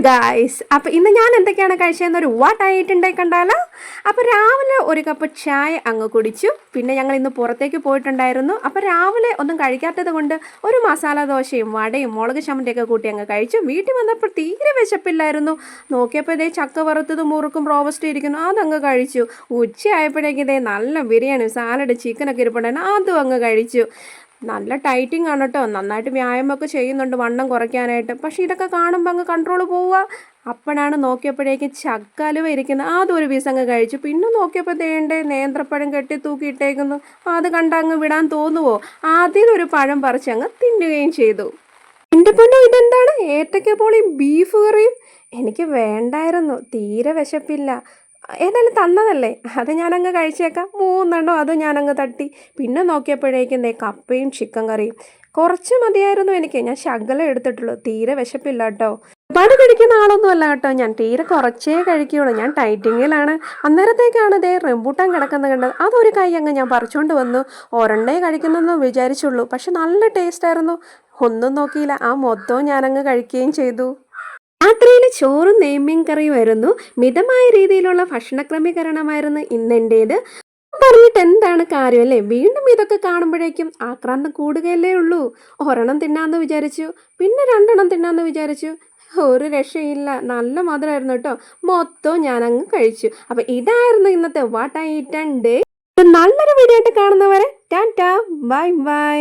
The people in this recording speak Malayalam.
ഗായ്സ്, അപ്പോൾ ഇന്ന് ഞാൻ എന്തൊക്കെയാണ് കഴിച്ചതെന്നൊരു വാട്ടായിട്ടുണ്ടായി കണ്ടാലോ. അപ്പോൾ രാവിലെ ഒരു കപ്പ് ചായ അങ്ങ് കുടിച്ചു. പിന്നെ ഞങ്ങൾ ഇന്ന് പുറത്തേക്ക് പോയിട്ടുണ്ടായിരുന്നു. അപ്പോൾ രാവിലെ ഒന്നും കഴിക്കാത്തത് കൊണ്ട് ഒരു മസാല ദോശയും വടയും മുളക് ചമ്മന്തിയൊക്കെ കൂട്ടി അങ്ങ് കഴിച്ചു. വീട്ടിൽ വന്നപ്പോൾ തീരെ വിശപ്പില്ലായിരുന്നു. നോക്കിയപ്പോൾ ഇതേ ചക്ക വറുത്തതും മുറുക്കും റോബസ്റ്റ് ഇരിക്കുന്നു, അതങ്ങ് കഴിച്ചു. ഉച്ചയായപ്പോഴേക്കും ഇതേ നല്ല ബിരിയാണി, സാലഡ്, ചിക്കനൊക്കെ ഇരിപ്പുണ്ടായിരുന്നു, അതും അങ്ങ് കഴിച്ചു. നല്ല ടൈറ്റിങ് ആണ് കേട്ടോ, നന്നായിട്ട് വ്യായാമമൊക്കെ ചെയ്യുന്നുണ്ട് വണ്ണം കുറയ്ക്കാനായിട്ട്. പക്ഷേ ഇതൊക്കെ കാണുമ്പോൾ അങ്ങ് കൺട്രോൾ പോവുക. അപ്പോഴാണ് നോക്കിയപ്പോഴേക്ക് ചക്കലുവ ഇരിക്കുന്നത്, അതൊരു പീസ് അങ്ങ് കഴിച്ചു. പിന്നെ നോക്കിയപ്പോൾ ദേണ്ടേ നേന്ത്രപ്പഴം കെട്ടി തൂക്കിയിട്ടേക്കുന്നു, അത് കണ്ടങ്ങ് വിടാൻ തോന്നുവോ? അതിലൊരു പഴം പറിച്ച് അങ്ങ് തിന്നുകയും ചെയ്തു. എൻ്റെ പൊന്നോ, ഇതെന്താണ് ഏത്തയ്ക്കപ്പോളി ബീഫ് കറിയും? എനിക്ക് വേണ്ടായിരുന്നു, തീരെ വിശപ്പില്ല. ഏതായാലും തന്നതല്ലേ, അത് ഞാനങ്ങ് കഴിച്ചേക്കാം. 3 അത് ഞാനങ്ങ് തട്ടി. പിന്നെ നോക്കിയപ്പോഴേക്കും കപ്പയും ചിക്കൻ കറിയും. കുറച്ച് മതിയായിരുന്നു എനിക്ക്, ഞാൻ ശകലം എടുത്തിട്ടുള്ളൂ. തീരെ വിശപ്പില്ല കേട്ടോ. ഒരുപാട് കഴിക്കുന്ന ആളൊന്നും അല്ല കേട്ടോ ഞാൻ, തീരെ കുറച്ചേ കഴിക്കുകയുള്ളൂ. ഞാൻ ടൈറ്റിങ്ങിലാണ്. അന്നേരത്തേക്കാണ് റംബൂട്ടാൻ കിടക്കുന്നത് കണ്ടത്, അതൊരു കൈ അങ്ങ് ഞാൻ പറിച്ചുകൊണ്ട് വന്നു. ഒരെണ്ണേ കഴിക്കുന്നെന്ന് വിചാരിച്ചുള്ളൂ, പക്ഷെ നല്ല ടേസ്റ്റായിരുന്നു. ഒന്നും നോക്കിയില്ല, ആ മൊത്തവും ഞാനങ്ങ് കഴിക്കുകയും ചെയ്തു. രാത്രിയിൽ ചോറും നെയ്മീൻ കറിയുമായിരുന്നു. മിതമായ രീതിയിലുള്ള ഭക്ഷണക്രമീകരണമായിരുന്നു ഇന്നെൻ്റേത്. പറഞ്ഞിട്ട് എന്താണ് കാര്യം അല്ലേ? വീണ്ടും ഇതൊക്കെ കാണുമ്പോഴേക്കും ആക്രാന്തം കൂടുകയല്ലേ ഉള്ളൂ. ഒരെണ്ണം തിന്നാന്ന് വിചാരിച്ചു, പിന്നെ 2 തിന്നാന്ന് വിചാരിച്ചു. ഒരു രക്ഷയില്ല, നല്ല മധുരമായിരുന്നു കേട്ടോ. മൊത്തവും ഞാനങ്ങ് കഴിച്ചു. അപ്പം ഇതായിരുന്നു ഇന്നത്തെ what I eat and day. നല്ലൊരു വീഡിയോ ആയിട്ട് കാണുന്നവരെ ടാറ്റാ, ബൈ ബൈ.